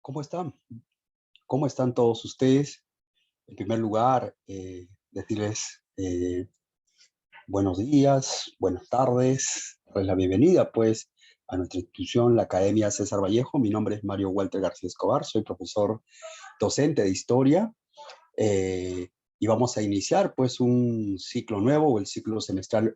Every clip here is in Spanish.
¿Cómo están? ¿Cómo están todos ustedes? En primer lugar, decirles buenos días, buenas tardes, darles la bienvenida pues a nuestra institución, la Academia César Vallejo. Mi nombre es Mario Walter García Escobar, soy profesor docente de historia y vamos a iniciar pues un ciclo nuevo, o el ciclo semestral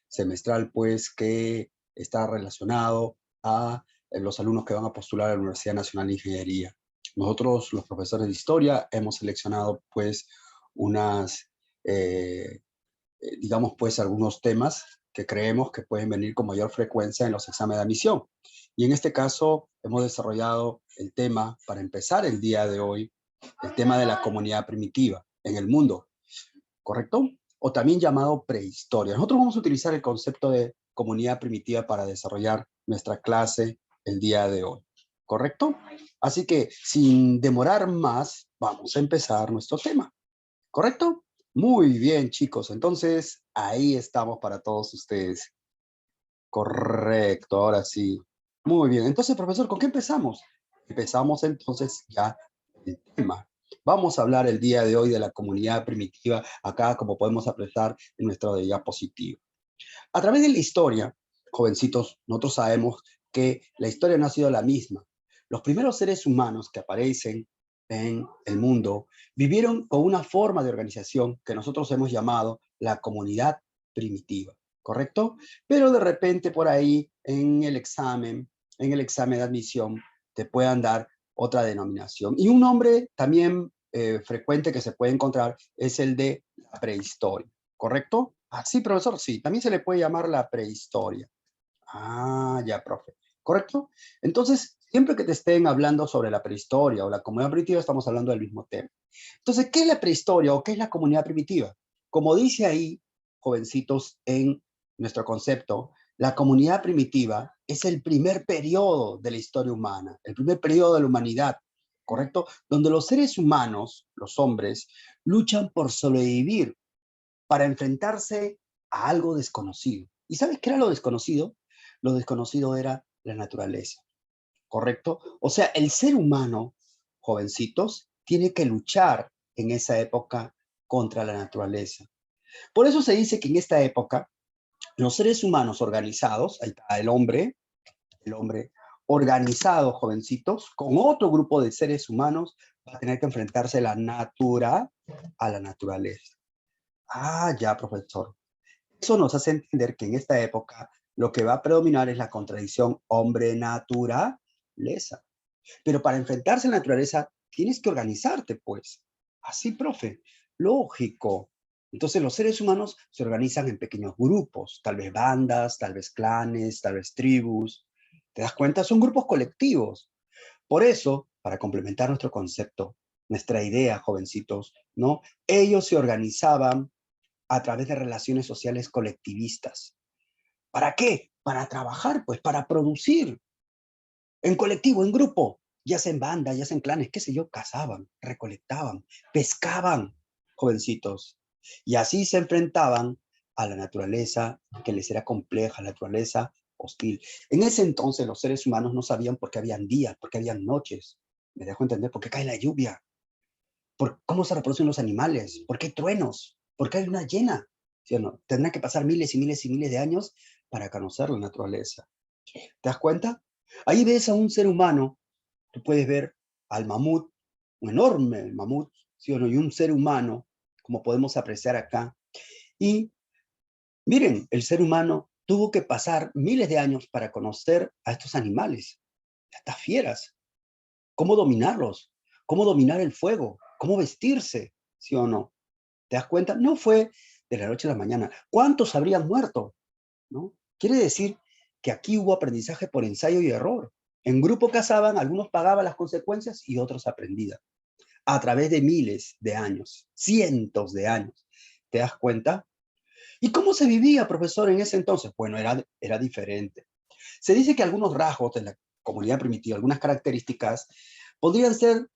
semestral pues que está relacionado a los alumnos que van a postular a la Universidad Nacional de Ingeniería. Nosotros, los profesores de historia, hemos seleccionado pues unas, digamos pues algunos temas que creemos que pueden venir con mayor frecuencia en los exámenes de admisión. Y en este caso hemos desarrollado el tema, para empezar el día de hoy, el tema de la comunidad primitiva en el mundo, ¿correcto? O también llamado prehistoria. Nosotros vamos a utilizar el concepto de comunidad primitiva para desarrollar nuestra clase el día de hoy, ¿correcto? Así que sin demorar más, vamos a empezar nuestro tema, ¿correcto? Muy bien, chicos. Entonces, ahí estamos para todos ustedes. Correcto, ahora sí. Muy bien. Entonces, profesor, ¿con qué empezamos? Empezamos entonces ya el tema. Vamos a hablar el día de hoy de la comunidad primitiva, acá como podemos apreciar en nuestra diapositiva. A través de la historia, jovencitos, nosotros sabemos que la historia no ha sido la misma. Los primeros seres humanos que aparecen en el mundo vivieron con una forma de organización que nosotros hemos llamado la comunidad primitiva, ¿correcto? Pero de repente por ahí en el examen de admisión, te puedan dar otra denominación. Y un nombre también frecuente que se puede encontrar es el de la prehistoria, ¿correcto? Ah, sí, profesor, sí. También se le puede llamar la prehistoria. Ah, ya, profe. ¿Correcto? Entonces, siempre que te estén hablando sobre la prehistoria o la comunidad primitiva, estamos hablando del mismo tema. Entonces, ¿qué es la prehistoria o qué es la comunidad primitiva? Como dice ahí, jovencitos, en nuestro concepto, la comunidad primitiva es el primer periodo de la historia humana, el primer periodo de la humanidad, ¿correcto? Donde los seres humanos, los hombres, luchan por sobrevivir para enfrentarse a algo desconocido. ¿Y sabes qué era lo desconocido? Lo desconocido era la naturaleza, ¿correcto? O sea, el ser humano, jovencitos, tiene que luchar en esa época contra la naturaleza. Por eso se dice que en esta época los seres humanos organizados, ahí está el hombre organizado, jovencitos, con otro grupo de seres humanos, va a tener que enfrentarse a la naturaleza. Ah, ya, profesor. Eso nos hace entender que en esta época lo que va a predominar es la contradicción hombre-naturaleza. Pero para enfrentarse a la naturaleza tienes que organizarte, pues. Así, profe. Lógico. Entonces los seres humanos se organizan en pequeños grupos, tal vez bandas, tal vez clanes, tal vez tribus. ¿Te das cuenta? Son grupos colectivos. Por eso, para complementar nuestro concepto, nuestra idea, jovencitos, ¿no? Ellos se organizaban a través de relaciones sociales colectivistas. ¿Para qué? Para trabajar, pues, para producir, en colectivo, en grupo, ya sea en banda, ya sea en clanes, qué sé yo, cazaban, recolectaban, pescaban, jovencitos. Y así se enfrentaban a la naturaleza que les era compleja, la naturaleza hostil. En ese entonces los seres humanos no sabían por qué habían días, por qué habían noches. Me dejo entender, por qué cae la lluvia, por cómo se reproducen los animales, por qué hay truenos, por qué hay luna llena. ¿Sí o no? Tendrán que pasar miles y miles y miles de años para conocer la naturaleza. ¿Te das cuenta? Ahí ves a un ser humano, tú puedes ver al mamut, un enorme mamut, ¿sí o no? Y un ser humano, como podemos apreciar acá. Y miren, el ser humano tuvo que pasar miles de años para conocer a estos animales, a estas fieras, cómo dominarlos, cómo dominar el fuego, cómo vestirse, ¿sí o no? ¿Te das cuenta? No fue de la noche a la mañana. ¿Cuántos habrían muerto? ¿No? Quiere decir que aquí hubo aprendizaje por ensayo y error. En grupo cazaban, algunos pagaban las consecuencias y otros aprendían. A través de miles de años, cientos de años. ¿Te das cuenta? ¿Y cómo se vivía, profesor, en ese entonces? Bueno, era diferente. Se dice que algunos rasgos de la comunidad primitiva, algunas características, podrían ser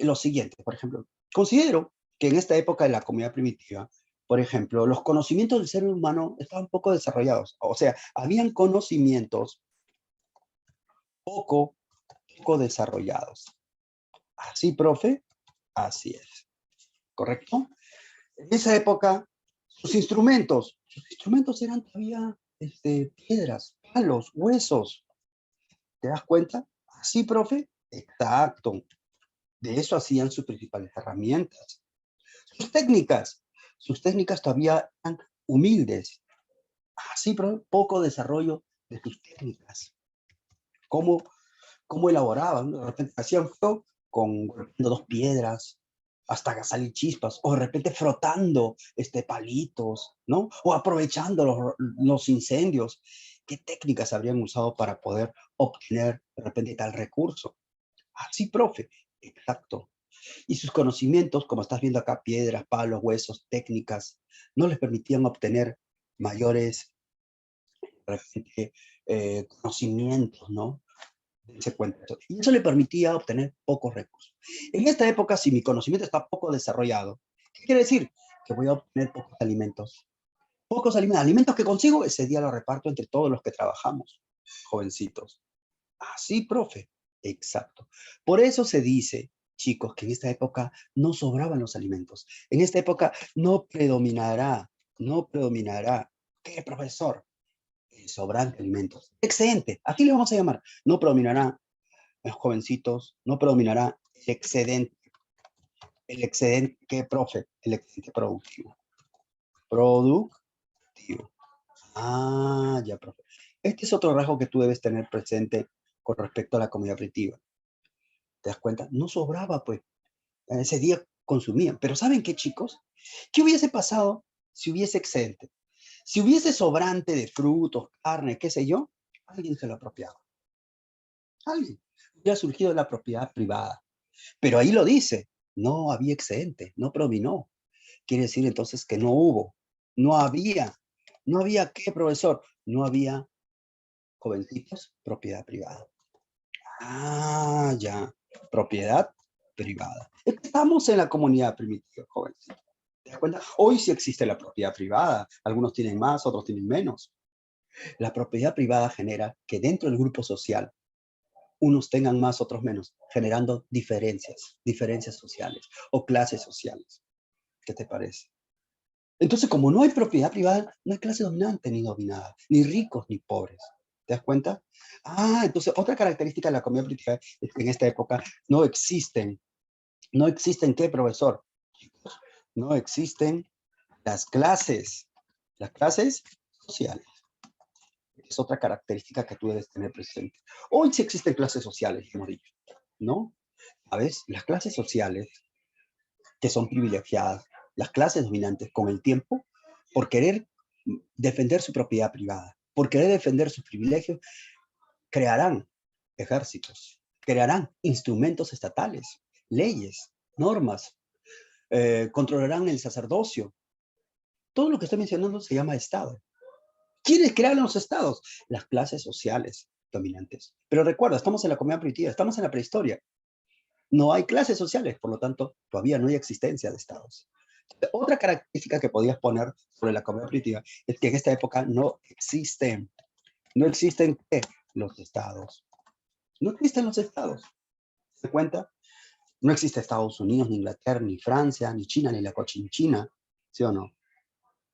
los siguientes. Por ejemplo, considero que en esta época de la comunidad primitiva, por ejemplo, los conocimientos del ser humano estaban poco desarrollados. O sea, habían conocimientos poco poco desarrollados. ¿Así, profe? Así es. ¿Correcto? En esa época, sus instrumentos eran todavía piedras, palos, huesos. ¿Te das cuenta? ¿Así, profe? Exacto. De eso hacían sus principales herramientas. Sus técnicas. Sus técnicas todavía eran humildes. Así, profe, poco desarrollo de sus técnicas. ¿Cómo elaboraban? De repente hacían fuego con golpeando dos piedras hasta salir chispas, o de repente frotando palitos, ¿no? O aprovechando los incendios. ¿Qué técnicas habrían usado para poder obtener de repente tal recurso? Así, profe, exacto. Y sus conocimientos, como estás viendo acá, piedras, palos, huesos, técnicas, no les permitían obtener mayores de repente, conocimientos, ¿no? Dense cuenta de eso. Y eso le permitía obtener pocos recursos. En esta época, si mi conocimiento está poco desarrollado, ¿qué quiere decir? Que voy a obtener pocos alimentos. Pocos alimentos. Alimentos que consigo, ese día lo reparto entre todos los que trabajamos, jovencitos. Así, profe. Exacto. Por eso se dice, chicos, que en esta época no sobraban los alimentos. En esta época no predominará. ¿Qué, profesor? Sobrantes alimentos. Excedente, así le vamos a llamar. No predominará, los jovencitos, no predominará el excedente. El excedente, ¿qué, profe? El excedente productivo. Productivo. Ah, ya, profe. Este es otro rasgo que tú debes tener presente con respecto a la comida primitiva. ¿Te das cuenta? No sobraba, pues. En ese día consumían. Pero ¿saben qué, chicos? ¿Qué hubiese pasado si hubiese excedente? Si hubiese sobrante de frutos, carne, qué sé yo, alguien se lo apropiaba. Alguien. Hubiera surgido de la propiedad privada. Pero ahí lo dice. No había excedente, no predominó. Quiere decir entonces que no hubo, no había. ¿No había qué, profesor? No había, jovencitos, propiedad privada. Ah, ya. Propiedad privada. Estamos en la comunidad primitiva, jovencitos. ¿Te das cuenta? Hoy sí existe la propiedad privada. Algunos tienen más, otros tienen menos. La propiedad privada genera que dentro del grupo social unos tengan más, otros menos, generando diferencias sociales o clases sociales. ¿Qué te parece? Entonces, como no hay propiedad privada, no hay clase dominante ni dominada, ni ricos ni pobres. ¿Te das cuenta? Ah, entonces otra característica de la comunidad primitiva es que en esta época no existen, ¿qué, profesor? No existen las clases sociales. Es otra característica que tú debes tener presente. Hoy sí existen clases sociales, hemos dicho, ¿no? ¿Sabes? Las clases sociales que son privilegiadas, las clases dominantes con el tiempo, por querer defender su propiedad privada, por querer defender sus privilegios, crearán ejércitos, crearán instrumentos estatales, leyes, normas, controlarán el sacerdocio. Todo lo que estoy mencionando se llama Estado. ¿Quiénes crearon los estados? Las clases sociales dominantes. Pero recuerda, estamos en la comunidad primitiva, estamos en la prehistoria. No hay clases sociales, por lo tanto, todavía no hay existencia de estados. Otra característica que podías poner sobre la comunidad primitiva es que en esta época no existen ¿qué? Los estados. No existen los estados. ¿Se cuenta? No existe Estados Unidos, ni Inglaterra, ni Francia, ni China, ni la Cochinchina. ¿Sí o no?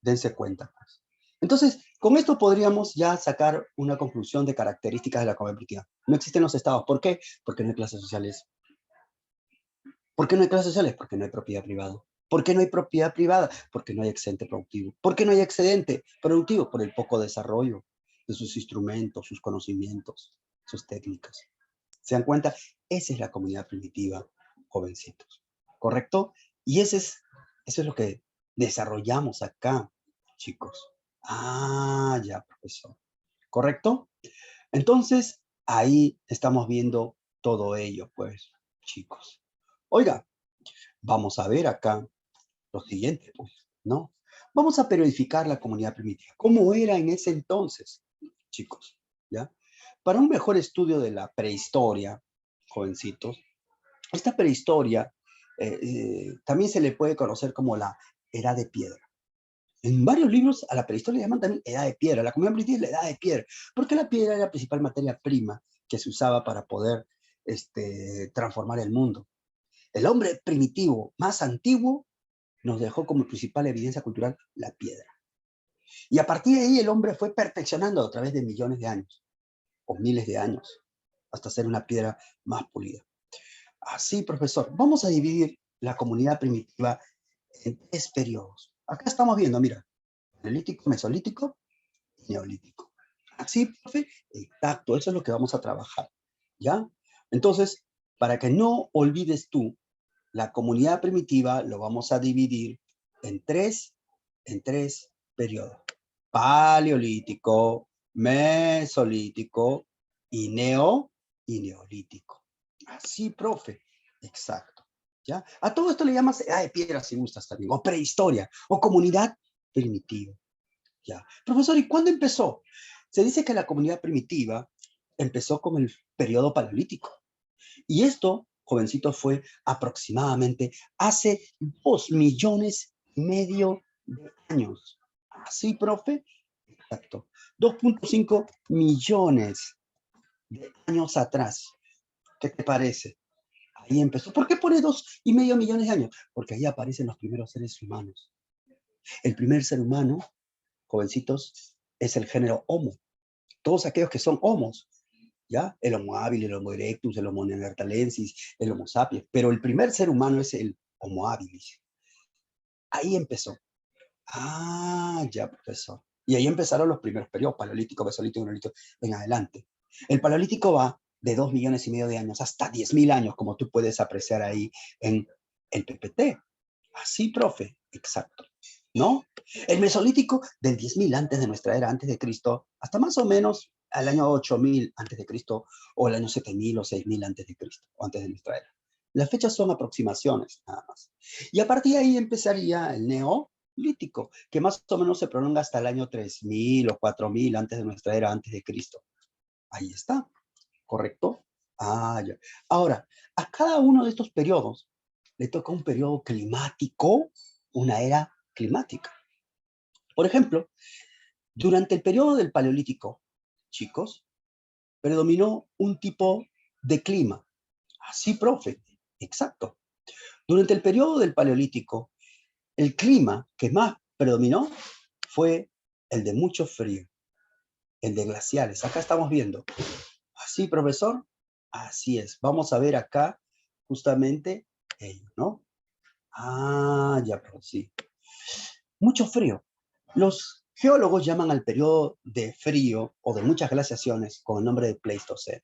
Dense cuenta, pues. Entonces, con esto podríamos ya sacar una conclusión de características de la comunidad primitiva. No existen los estados. ¿Por qué? Porque no hay clases sociales. ¿Por qué no hay clases sociales? Porque no hay propiedad privada. ¿Por qué no hay propiedad privada? Porque no hay excedente productivo. ¿Por qué no hay excedente productivo? Por el poco desarrollo de sus instrumentos, sus conocimientos, sus técnicas. ¿Se dan cuenta? Esa es la comunidad primitiva, jovencitos. ¿Correcto? Y eso es lo que desarrollamos acá, chicos. Ah, ya, profesor. ¿Correcto? Entonces, ahí estamos viendo todo ello, pues, chicos. Oiga, vamos a ver acá lo siguiente, pues, ¿no? Vamos a periodificar la comunidad primitiva. ¿Cómo era en ese entonces, chicos? ¿Ya? Para un mejor estudio de la prehistoria, jovencitos, esta prehistoria también se le puede conocer como la Edad de Piedra. En varios libros a la prehistoria le llaman también Edad de Piedra. La comunidad primitiva es la Edad de Piedra, porque la piedra era la principal materia prima que se usaba para poder transformar el mundo. El hombre primitivo más antiguo nos dejó como principal evidencia cultural la piedra. Y a partir de ahí el hombre fue perfeccionando a través de millones de años, o miles de años, hasta ser una piedra más pulida. Así, profesor, vamos a dividir la comunidad primitiva en 3 periodos. Acá estamos viendo, mira, neolítico, mesolítico y neolítico. Así, profe, exacto, eso es lo que vamos a trabajar, ¿ya? Entonces, para que no olvides tú, la comunidad primitiva lo vamos a dividir en tres periodos. Paleolítico, mesolítico y neolítico. Así, profe. Exacto. ¿Ya? A todo esto le llamas edad de piedra si gustas también, o prehistoria, o comunidad primitiva. ¿Ya? Profesor, ¿y cuándo empezó? Se dice que la comunidad primitiva empezó con el periodo paleolítico. Y esto, jovencito, fue aproximadamente hace 2,5 millones de años. ¿Así, profe? Exacto. 2,5 millones de años atrás. ¿Qué te parece? Ahí empezó. ¿Por qué pone 2,5 millones de años? Porque ahí aparecen los primeros seres humanos. El primer ser humano, jovencitos, es el género Homo. Todos aquellos que son homos, ¿ya? El Homo habilis, el Homo erectus, el Homo neanderthalensis, el Homo sapiens. Pero el primer ser humano es el Homo habilis. Ahí empezó. Ah, ya, profesor. Y ahí empezaron los primeros periodos, paleolítico, mesolítico, neolítico, en adelante. El paleolítico va de 2,5 millones de años hasta 10,000 años, como tú puedes apreciar ahí en el PPT. Así, profe, exacto. ¿No? El mesolítico del 10,000 antes de nuestra era, antes de Cristo, hasta más o menos al año 8,000 antes de Cristo, o el año 7,000 o 6,000 antes de Cristo, o antes de nuestra era. Las fechas son aproximaciones, nada más. Y a partir de ahí empezaría el neolítico, que más o menos se prolonga hasta el año 3,000 o 4,000 antes de nuestra era, antes de Cristo. Ahí está, ¿correcto? Ah, ya. Ahora, a cada uno de estos periodos le toca un periodo climático, una era climática. Por ejemplo, durante el periodo del Paleolítico, chicos, predominó un tipo de clima. Así, profe, exacto. Durante el periodo del Paleolítico, el clima que más predominó fue el de mucho frío, el de glaciares. Acá estamos viendo. ¿Así, profesor? Así es. Vamos a ver acá justamente ello, ¿no? Ah, ya, pero sí. Mucho frío. Los geólogos llaman al periodo de frío o de muchas glaciaciones con el nombre de Pleistoceno.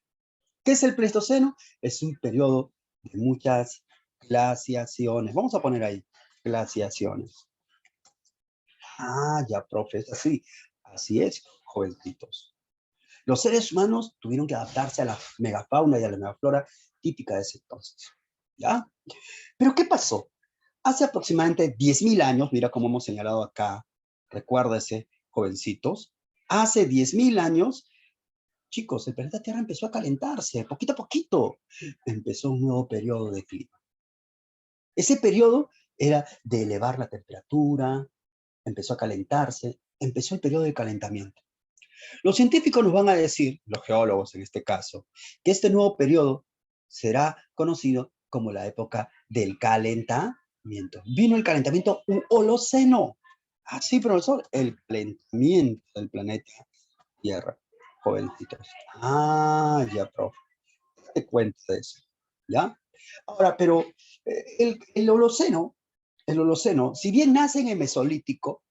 ¿Qué es el Pleistoceno? Es un periodo de muchas glaciaciones. Vamos a poner ahí, glaciaciones. Ah, ya, profe, es así. Así es, jovencitos. Los seres humanos tuvieron que adaptarse a la megafauna y a la megaflora típica de ese entonces. ¿Ya? Pero ¿qué pasó? Hace aproximadamente 10,000 años, mira cómo hemos señalado acá, recuérdese, jovencitos, hace 10,000 años, chicos, el planeta Tierra empezó a calentarse, poquito a poquito. Empezó un nuevo periodo de clima. Ese periodo era de elevar la temperatura, empezó a calentarse, empezó el periodo de calentamiento. Los científicos nos van a decir, los geólogos en este caso, que este nuevo periodo será conocido como la época del calentamiento. Vino el calentamiento Holoceno. Así, profesor, el calentamiento del planeta Tierra, jovencitos. Ah, ya, profe. Te cuento de eso, ¿ya? Ahora, pero el Holoceno, si bien nace en el Mesolítico,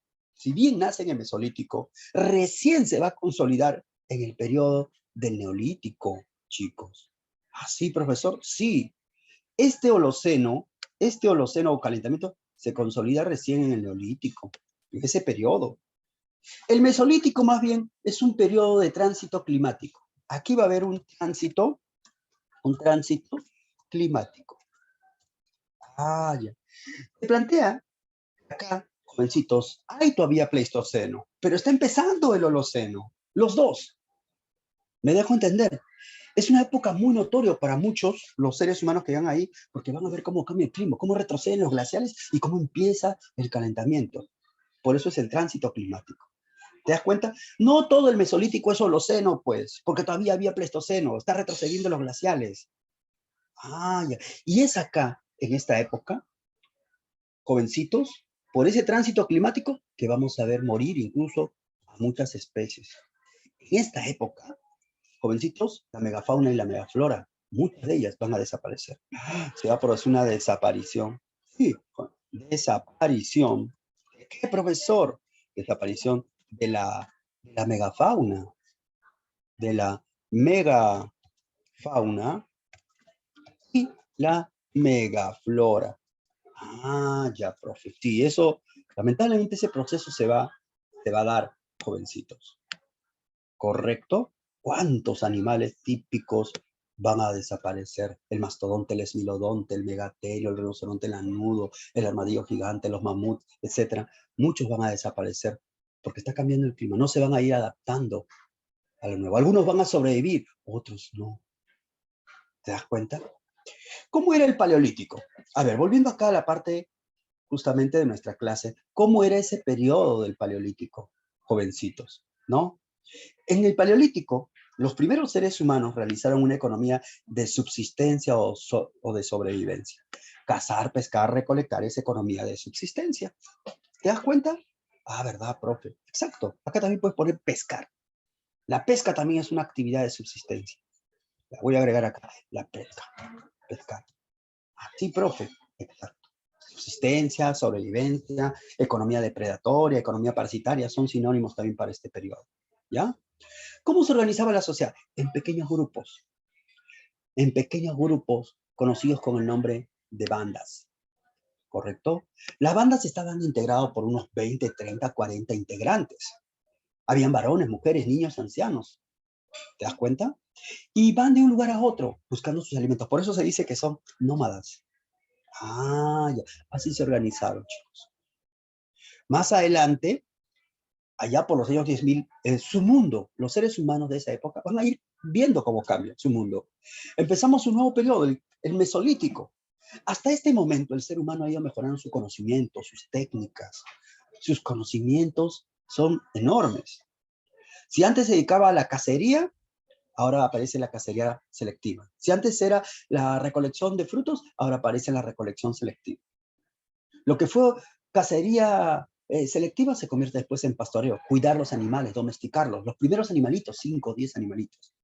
recién se va a consolidar en el periodo del Neolítico, chicos. ¿Ah, sí, profesor? Sí. Este Holoceno o calentamiento se consolida recién en el Neolítico, en ese periodo. El Mesolítico, más bien, es un periodo de tránsito climático. Aquí va a haber un tránsito climático. Ah, ya. Se plantea acá, jovencitos, hay todavía Pleistoceno, pero está empezando el Holoceno. Los dos. ¿Me dejo entender? Es una época muy notoria para muchos, los seres humanos que van ahí, porque van a ver cómo cambia el clima, cómo retroceden los glaciares y cómo empieza el calentamiento. Por eso es el tránsito climático. ¿Te das cuenta? No todo el Mesolítico es Holoceno, pues, porque todavía había Pleistoceno, está retrocediendo los glaciales. Ah, ya. Y es acá, en esta época, jovencitos, por ese tránsito climático, que vamos a ver morir incluso a muchas especies. En esta época, jovencitos, la megafauna y la megaflora, muchas de ellas van a desaparecer. Se va a producir una desaparición. Sí, desaparición. ¿De qué, profesor? Desaparición de la megafauna, de la megafauna y la megaflora. Ah, ya, profe. Sí, eso, lamentablemente ese proceso se va a dar, jovencitos. ¿Correcto? ¿Cuántos animales típicos van a desaparecer? El mastodonte, el esmilodonte, el megaterio, el rinoceronte lanudo, el armadillo gigante, los mamuts, etcétera. Muchos van a desaparecer porque está cambiando el clima. No se van a ir adaptando a lo nuevo. Algunos van a sobrevivir, otros no. ¿Te das cuenta? ¿Cómo era el paleolítico? A ver, volviendo acá a la parte justamente de nuestra clase, ¿cómo era ese periodo del paleolítico, jovencitos? ¿No? En el Paleolítico, los primeros seres humanos realizaron una economía de subsistencia o de sobrevivencia. Cazar, pescar, recolectar es economía de subsistencia. ¿Te das cuenta? Ah, ¿verdad, profe? Exacto. Acá también puedes poner pescar. La pesca también es una actividad de subsistencia. La voy a agregar acá. La pesca. Pescar. Ah, sí, profe. Exacto. Subsistencia, sobrevivencia, economía depredatoria, economía parasitaria son sinónimos también para este periodo. ¿Ya? ¿Cómo se organizaba la sociedad? En pequeños grupos conocidos con el nombre de bandas, ¿correcto? Las bandas estaban integradas por unos 20, 30, 40 integrantes. Habían varones, mujeres, niños, ancianos, ¿te das cuenta? Y van de un lugar a otro buscando sus alimentos. Por eso se dice que son nómadas. Ah, ya. Así se organizaron, chicos. Más adelante, allá por los años 10.000, su mundo, los seres humanos de esa época, van a ir viendo cómo cambia su mundo. Empezamos un nuevo periodo, el Mesolítico. Hasta este momento, el ser humano ha ido mejorando su conocimiento, sus técnicas. Sus conocimientos son enormes. Si antes se dedicaba a la cacería, ahora aparece la cacería selectiva. Si antes era la recolección de frutos, ahora aparece la recolección selectiva. Lo que fue cacería selectiva se convierte después en pastoreo, cuidar los animales, domesticarlos, los primeros animalitos, 5 o 10 animalitos.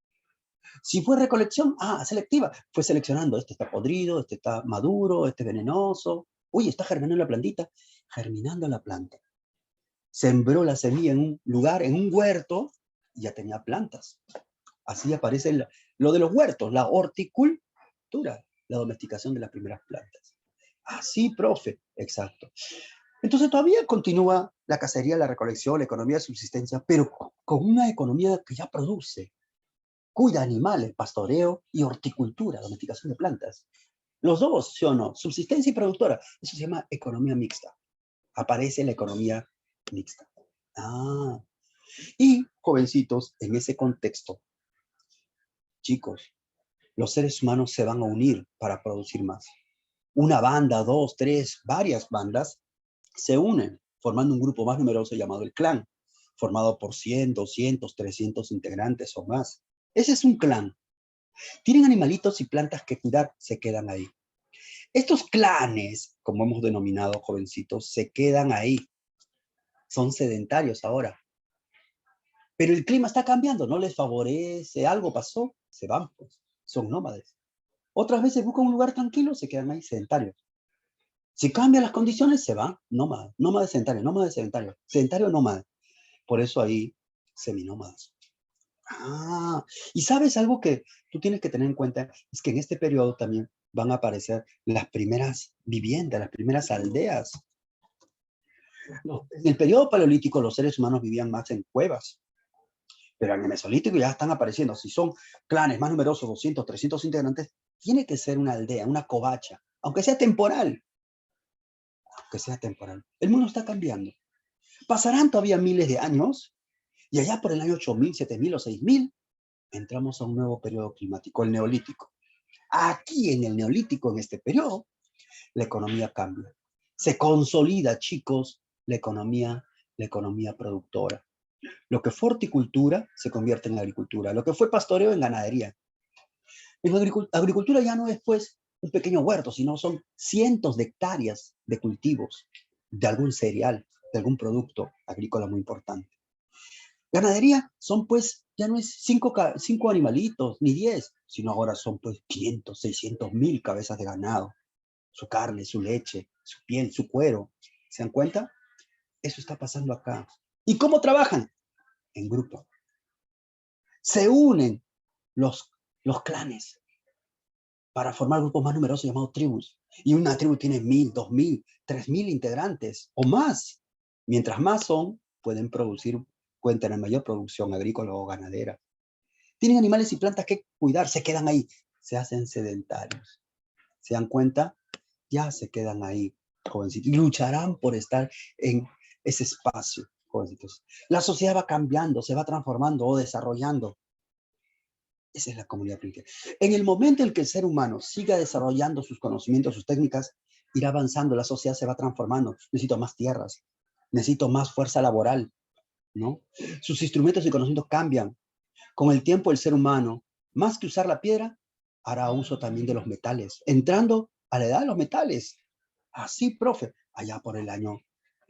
Si fue recolección, selectiva, fue seleccionando, este está podrido, este está maduro, este es venenoso. Uy, está germinando la plantita, germinando la planta. Sembró la semilla en un lugar, en un huerto, y ya tenía plantas. Así aparece lo de los huertos, la horticultura, la domesticación de las primeras plantas. Así, profe, exacto. Entonces todavía continúa la cacería, la recolección, la economía de subsistencia, pero con una economía que ya produce, cuida animales, pastoreo y horticultura, domesticación de plantas. Los dos, ¿sí o no? Subsistencia y productora. Eso se llama economía mixta. Aparece la economía mixta. Ah, y jovencitos, en ese contexto, chicos, los seres humanos se van a unir para producir más. Una banda, dos, tres, varias bandas se unen, formando un grupo más numeroso llamado el clan, formado por 100, 200, 300 integrantes o más. Ese es un clan. Tienen animalitos y plantas que cuidar, se quedan ahí. Estos clanes, como hemos denominado jovencitos, se quedan ahí. Son sedentarios ahora. Pero el clima está cambiando, no les favorece, algo pasó, se van, pues. Son nómades. Otras veces buscan un lugar tranquilo, se quedan ahí sedentarios. Si cambian las condiciones, se van, nómada, nómada sedentario, sedentario nómada. Por eso ahí, seminómadas. Ah, y sabes algo que tú tienes que tener en cuenta, es que en este periodo también van a aparecer las primeras viviendas, las primeras aldeas. No, en el periodo paleolítico los seres humanos vivían más en cuevas, pero en el mesolítico ya están apareciendo. Si son clanes más numerosos, 200, 300 integrantes, tiene que ser una aldea, una covacha, aunque sea temporal, aunque sea temporal. El mundo está cambiando. Pasarán todavía miles de años y allá por el año 8000, 7000 o 6000 entramos a un nuevo periodo climático, el neolítico. Aquí en el neolítico, en este periodo, la economía cambia. Se consolida, chicos, la economía productora. Lo que fue horticultura se convierte en agricultura. Lo que fue pastoreo en ganadería. En la agricultura ya no es, pues, un pequeño huerto, sino son cientos de hectáreas de cultivos, de algún cereal, de algún producto agrícola muy importante. Ganadería son, pues, ya no es cinco animalitos, ni 10, sino ahora son, pues, 500, 600.000 cabezas de ganado. Su carne, su leche, su piel, su cuero. ¿Se dan cuenta? Eso está pasando acá. ¿Y cómo trabajan? En grupo. Se unen los, los clanes para formar grupos más numerosos llamados tribus. Y una tribu tiene 1.000, 2.000, 3.000 integrantes o más. Mientras más son, pueden producir, pueden tener mayor producción agrícola o ganadera. Tienen animales y plantas que cuidar, se quedan ahí, se hacen sedentarios. ¿Se dan cuenta? Ya se quedan ahí, jovencitos, y lucharán por estar en ese espacio, jovencitos. La sociedad va cambiando, se va transformando o desarrollando. Esa es la comunidad primitiva. En el momento en que el ser humano siga desarrollando sus conocimientos, sus técnicas, irá avanzando, la sociedad se va transformando. Necesito más tierras, necesito más fuerza laboral, ¿no? Sus instrumentos y conocimientos cambian. Con el tiempo, el ser humano, más que usar la piedra, hará uso también de los metales, entrando a la edad de los metales. Así, profe, allá por el año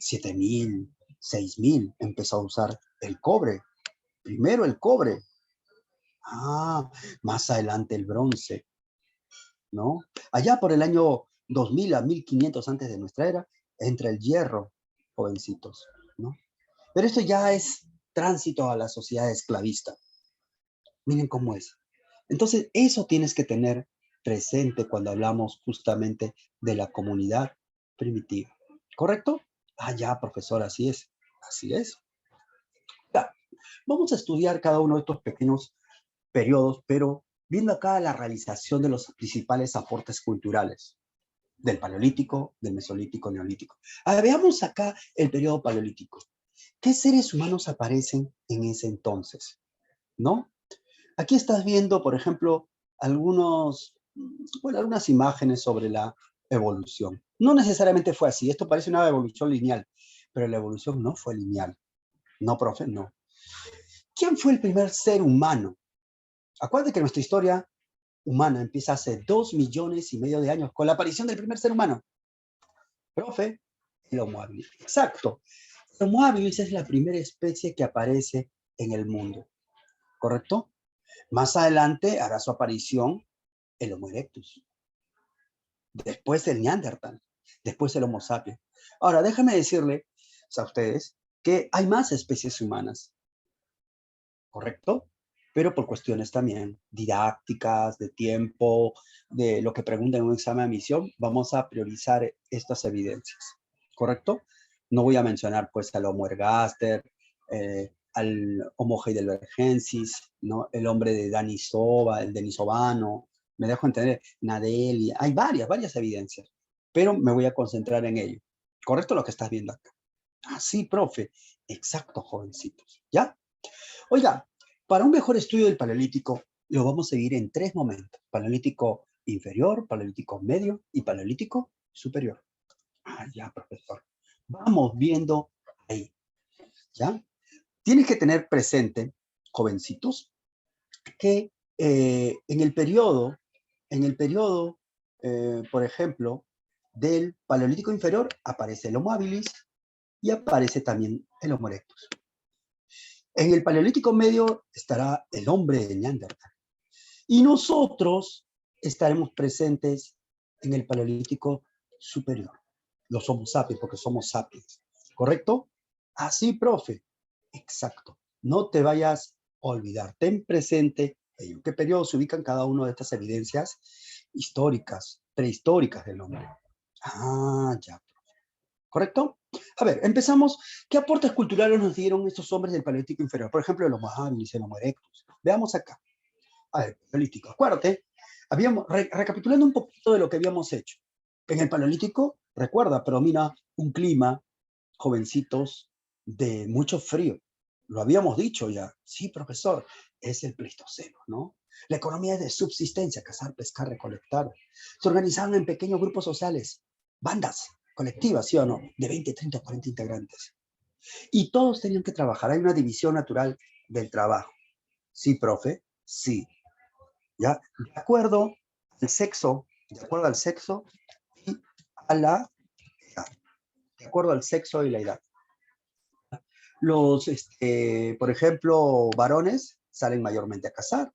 7.000, 6.000, empezó a usar el cobre. Primero el cobre. Más adelante el bronce, ¿no? Allá por el año 2000 a 1500 antes de nuestra era, entra el hierro, jovencitos, ¿no? Pero esto ya es tránsito a la sociedad esclavista. Miren cómo es. Entonces, eso tienes que tener presente cuando hablamos justamente de la comunidad primitiva. ¿Correcto? Ya, profesor, así es. Así es. Ya, vamos a estudiar cada uno de estos pequeños periodos, pero viendo acá la realización de los principales aportes culturales del Paleolítico, del Mesolítico, Neolítico. Veamos acá el periodo Paleolítico. ¿Qué seres humanos aparecen en ese entonces? ¿No? Aquí estás viendo, por ejemplo, algunas imágenes sobre la evolución. No necesariamente fue así. Esto parece una evolución lineal, pero la evolución no fue lineal. No, profe, no. ¿Quién fue el primer ser humano? Acuérdate que nuestra historia humana empieza hace 2,5 millones de años con la aparición del primer ser humano. Profe, el Homo habilis. Exacto. El Homo habilis es la primera especie que aparece en el mundo. ¿Correcto? Más adelante hará su aparición el Homo erectus. Después el Neandertal. Después el Homo sapiens. Ahora, déjame decirles a ustedes que hay más especies humanas. ¿Correcto? Pero por cuestiones también didácticas, de tiempo, de lo que preguntan en un examen de admisión, vamos a priorizar estas evidencias, ¿correcto? No voy a mencionar, pues, al Homo ergaster, al Homo heidelbergensis, ¿no? El hombre de Denisova, el denisovano, me dejo entender, Nadelli, hay varias evidencias, pero me voy a concentrar en ello. ¿Correcto lo que estás viendo acá? Sí, profe. Exacto, jovencitos. ¿Ya? Oiga, para un mejor estudio del Paleolítico, lo vamos a dividir en 3 momentos. Paleolítico inferior, Paleolítico medio y Paleolítico superior. Ya, profesor. Vamos viendo ahí, ¿ya? Tienes que tener presente, jovencitos, que en el periodo, por ejemplo, del Paleolítico inferior aparece el Homo habilis y aparece también el Homo erectus. En el Paleolítico medio estará el hombre de Neandertal. Y nosotros estaremos presentes en el Paleolítico superior. Los Homo sapiens, porque somos sapiens. ¿Correcto? Así, profe. Exacto. No te vayas a olvidar. Ten presente en qué periodo se ubican cada una de estas evidencias históricas, prehistóricas del hombre. Ya. ¿Correcto? A ver, empezamos. ¿Qué aportes culturales nos dieron estos hombres del Paleolítico inferior? Por ejemplo, el Homo habilis, el Homo erectus. Veamos acá. A ver, Paleolítico. Acuérdate, recapitulando un poquito de lo que habíamos hecho. En el Paleolítico, recuerda, predomina un clima, jovencitos, de mucho frío. Lo habíamos dicho ya. Sí, profesor, es el Pleistoceno, ¿no? La economía es de subsistencia, cazar, pescar, recolectar. Se organizaban en pequeños grupos sociales, bandas colectivas, ¿sí o no? De 20, 30, 40 integrantes. Y todos tenían que trabajar. Hay una división natural del trabajo. Sí, profe, sí. ¿ya? De acuerdo al sexo y a la edad. De acuerdo al sexo y la edad. Por ejemplo, varones salen mayormente a cazar.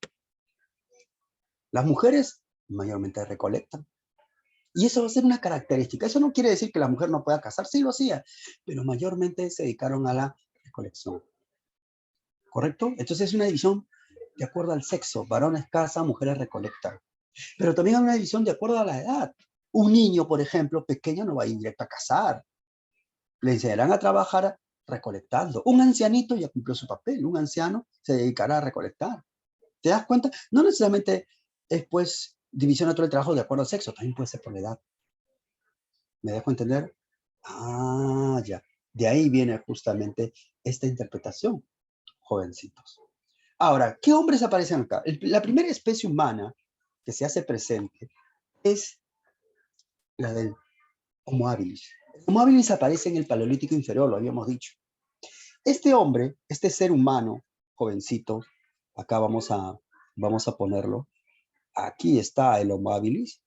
Las mujeres mayormente recolectan. Y eso va a ser una característica. Eso no quiere decir que la mujer no pueda cazar, sí lo hacía, pero mayormente se dedicaron a la recolección. ¿Correcto? Entonces es una división de acuerdo al sexo. Varones cazan, mujeres recolectan. Pero también hay una división de acuerdo a la edad. Un niño, por ejemplo, pequeño no va a ir directo a cazar. Le enseñarán a trabajar recolectando. Un ancianito ya cumplió su papel. Un anciano se dedicará a recolectar. ¿Te das cuenta? No necesariamente es, pues, división natural del trabajo de acuerdo al sexo. También puede ser por la edad. ¿Me dejo entender? Ah, ya. De ahí viene justamente esta interpretación, jovencitos. Ahora, ¿qué hombres aparecen acá? La primera especie humana que se hace presente es la del Homo habilis. El Homo habilis aparece en el Paleolítico inferior, lo habíamos dicho. Este hombre, este ser humano, jovencito, acá vamos a ponerlo. Aquí está el Homo habilis.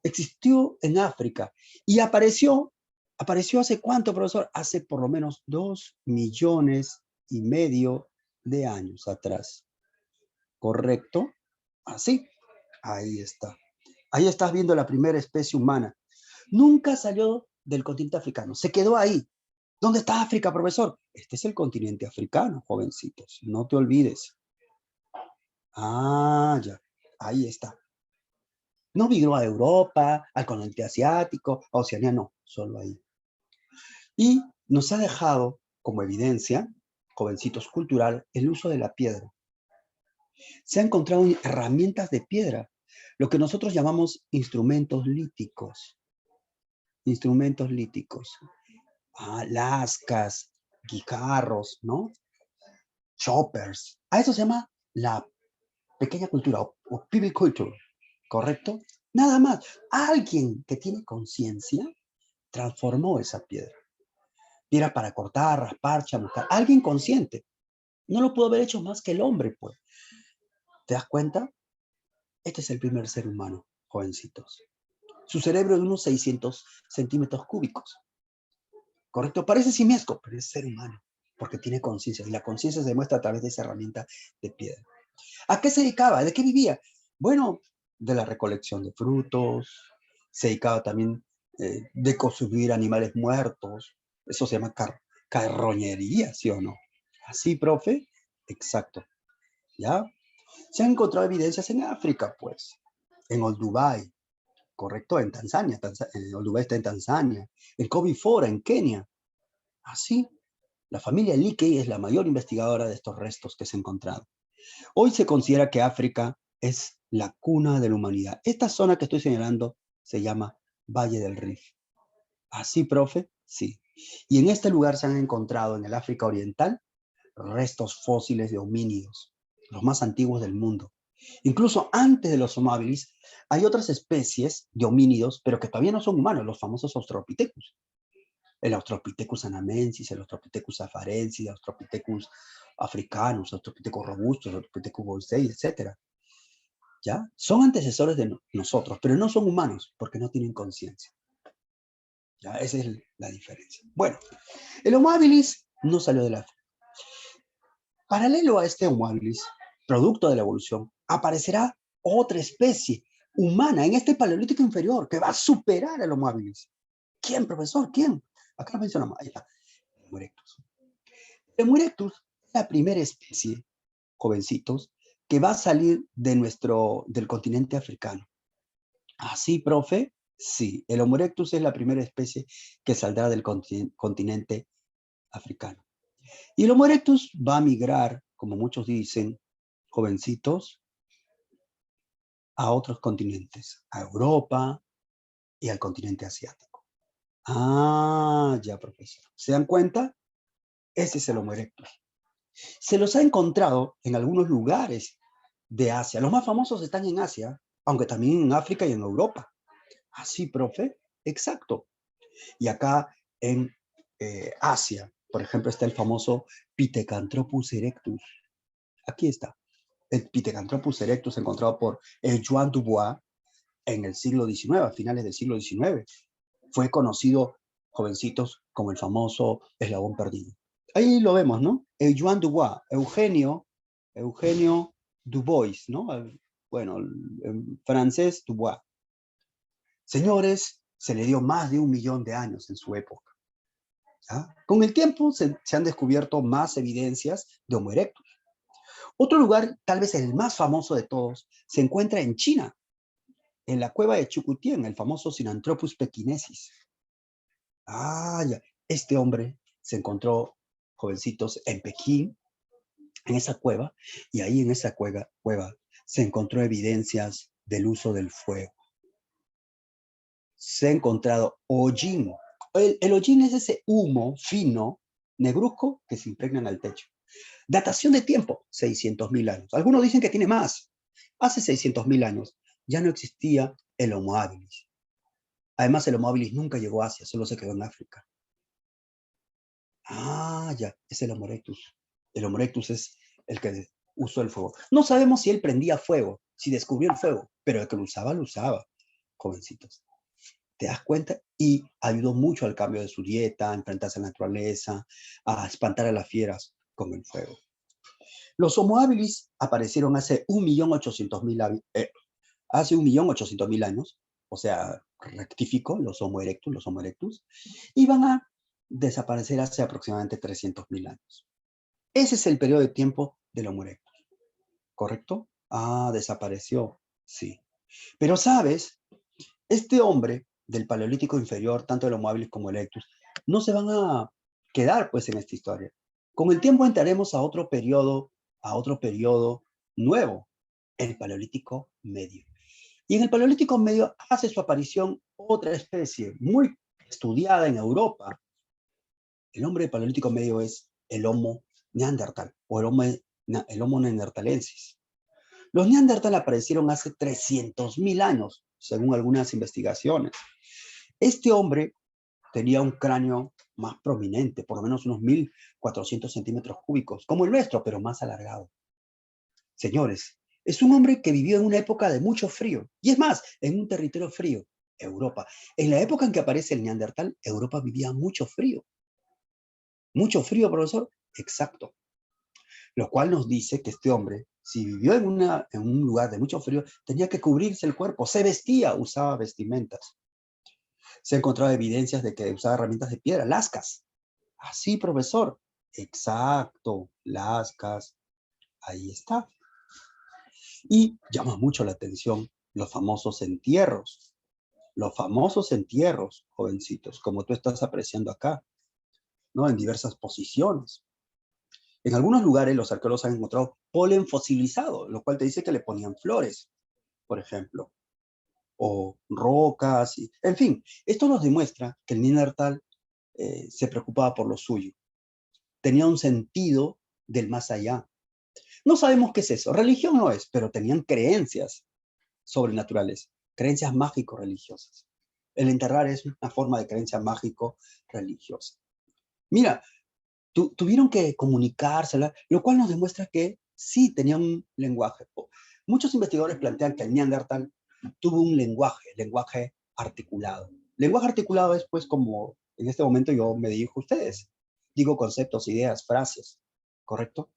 Existió en África y apareció hace cuánto, profesor? Hace por lo menos 2,5 millones de años atrás. ¿Correcto? Así. Ahí está. Ahí estás viendo la primera especie humana. Nunca salió del continente africano. Se quedó ahí. ¿Dónde está África, profesor? Este es el continente africano, jovencitos. No te olvides. Ah, ya. Ahí está. No migró a Europa, al continente asiático, a Oceanía, no. Solo ahí. Y nos ha dejado como evidencia, jovencitos, cultural, el uso de la piedra. Se han encontrado herramientas de piedra, lo que nosotros llamamos instrumentos líticos. Instrumentos líticos. Lascas, guijarros, ¿no? Choppers. A eso se llama la pequeña cultura o people culture, ¿correcto? Nada más. Alguien que tiene conciencia transformó esa piedra. Piedra para cortar, raspar, chamuscar. Alguien consciente. No lo pudo haber hecho más que el hombre, pues. ¿Te das cuenta? Este es el primer ser humano, jovencitos. Su cerebro de unos 600 centímetros cúbicos. ¿Correcto? Parece simiesco, pero es ser humano, porque tiene conciencia. Y la conciencia se demuestra a través de esa herramienta de piedra. ¿A qué se dedicaba? ¿De qué vivía? Bueno, de la recolección de frutos. Se dedicaba también de consumir animales muertos. Eso se llama carroñería, ¿sí o no? ¿Así, profe? Exacto. ¿Ya? Se han encontrado evidencias en África, pues. En Olduvai, correcto, en Tanzania. Olduvai está en Tanzania. En Kobe Fora, en Kenia. Así, la familia Leakey es la mayor investigadora de estos restos que se han encontrado. Hoy se considera que África es la cuna de la humanidad. Esta zona que estoy señalando se llama Valle del Rift. ¿Así, profe? Sí. Y en este lugar se han encontrado en el África Oriental restos fósiles de homínidos, los más antiguos del mundo. Incluso antes de los Homo habilis, hay otras especies de homínidos, pero que todavía no son humanos, los famosos Australopithecus. El Australopithecus anamensis, el Australopithecus afarensis, el Australopithecus africanus, Australopithecus robustus, Australopithecus bolsei, etc. ¿Ya? Son antecesores de nosotros, pero no son humanos porque no tienen conciencia. ¿Ya? Esa es la diferencia. Bueno, el Homo habilis no salió de la África. Paralelo a este Homo habilis, producto de la evolución, aparecerá otra especie humana en este paleolítico inferior que va a superar al Homo habilis. ¿Quién, profesor? ¿Quién? Acá lo mencionamos. Ahí está. El Homo erectus. El Homo erectus es la primera especie, jovencitos, que va a salir del continente africano. ¿Así, profe? Sí, el Homo erectus es la primera especie que saldrá del continente africano. Y el Homo erectus va a migrar, como muchos dicen, jovencitos, a otros continentes, a Europa y al continente asiático. Ah, ya, profesor. ¿Se dan cuenta? Ese es el Homo erectus. Se los ha encontrado en algunos lugares de Asia. Los más famosos están en Asia, aunque también en África y en Europa. Así, profe. Exacto. Y acá en Asia, por ejemplo, está el famoso Pithecanthropus erectus. Aquí está. El Pithecanthropus erectus encontrado por Joan Dubois en el siglo XIX, a finales del siglo XIX. Fue conocido, jovencitos, como el famoso eslabón perdido. Ahí lo vemos, ¿no? Joan Dubois, Eugenio Dubois, ¿no? Bueno, en francés, Dubois. Señores, se le dio más de 1.000.000 de años en su época. ¿Ya? Con el tiempo se han descubierto más evidencias de Homo erectus. Otro lugar, tal vez el más famoso de todos, se encuentra en China, en la cueva de Chukutien, el famoso Sinanthropus pekinensis. Ah, ya. Este hombre se encontró, jovencitos, en Pekín, en esa cueva, y ahí en esa cueva se encontró evidencias del uso del fuego. Se ha encontrado hollín. El hollín es ese humo fino, negruzco, que se impregna en el techo. Datación de tiempo, 600.000 años. Algunos dicen que tiene más. Hace 600.000 años ya no existía el Homo habilis. Además, el Homo habilis nunca llegó a Asia, solo se quedó en África. Ah, ya, es el Homo erectus. El Homo erectus es el que usó el fuego. No sabemos si él prendía fuego, si descubrió el fuego, pero el que lo usaba, jovencitos. ¿Te das cuenta? Y ayudó mucho al cambio de su dieta, a enfrentarse a la naturaleza, a espantar a las fieras con el fuego. Los Homo habilis aparecieron hace 1.800.000 años, o sea, rectifico, los Homo erectus, y van a desaparecer hace aproximadamente 300.000 años. Ese es el periodo de tiempo del Homo erectus, ¿correcto? Ah, desapareció, sí. Pero, ¿sabes? Este hombre del Paleolítico inferior, tanto el Homo habilis como el erectus, no se van a quedar, pues, en esta historia. Con el tiempo entraremos a otro periodo nuevo, el Paleolítico medio. Y en el Paleolítico medio hace su aparición otra especie muy estudiada en Europa. El hombre del Paleolítico medio es el Homo neandertal o el Homo neanderthalensis. Los neandertal aparecieron hace 300.000 años, según algunas investigaciones. Este hombre tenía un cráneo más prominente, por lo menos unos 1.400 centímetros cúbicos, como el nuestro, pero más alargado. Señores, es un hombre que vivió en una época de mucho frío, y es más, en un territorio frío, Europa. En la época en que aparece el neandertal, Europa vivía mucho frío. ¿Mucho frío, profesor? Exacto. Lo cual nos dice que este hombre, si vivió en un lugar de mucho frío, tenía que cubrirse el cuerpo, se vestía, usaba vestimentas. Se han encontrado evidencias de que usaba herramientas de piedra, lascas. Así, profesor. Exacto, lascas. Ahí está. Y llama mucho la atención los famosos entierros. Los famosos entierros, jovencitos, como tú estás apreciando acá, ¿no? En diversas posiciones. En algunos lugares los arqueólogos han encontrado polen fosilizado, lo cual te dice que le ponían flores, por ejemplo, o rocas, en fin. Esto nos demuestra que el Neandertal se preocupaba por lo suyo. Tenía un sentido del más allá. No sabemos qué es eso. Religión no es, pero tenían creencias sobrenaturales, creencias mágico-religiosas. El enterrar es una forma de creencia mágico-religiosa. Mira, tuvieron que comunicársela, lo cual nos demuestra que sí tenían un lenguaje. Muchos investigadores plantean que el Neandertal tuvo un lenguaje articulado. Lenguaje articulado es, pues, como en este momento yo me dirijo a ustedes. Digo conceptos, ideas, frases, ¿correcto?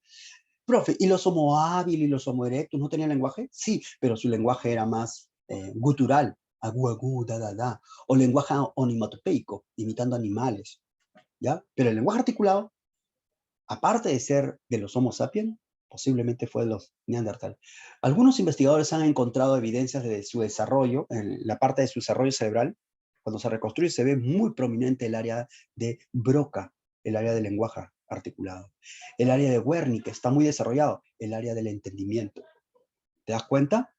Profe, ¿y los Homo habilis y los Homo erectus no tenían lenguaje? Sí, pero su lenguaje era más gutural, agu, agu, da, da, da, o lenguaje onomatopeico, imitando animales, ¿ya? Pero el lenguaje articulado, aparte de ser de los Homo sapiens, posiblemente fue de los Neandertal. Algunos investigadores han encontrado evidencias de su desarrollo, en la parte de su desarrollo cerebral. Cuando se reconstruye se ve muy prominente el área de Broca, el área del lenguaje articulado. El área de Wernicke está muy desarrollado, el área del entendimiento. ¿Te das cuenta?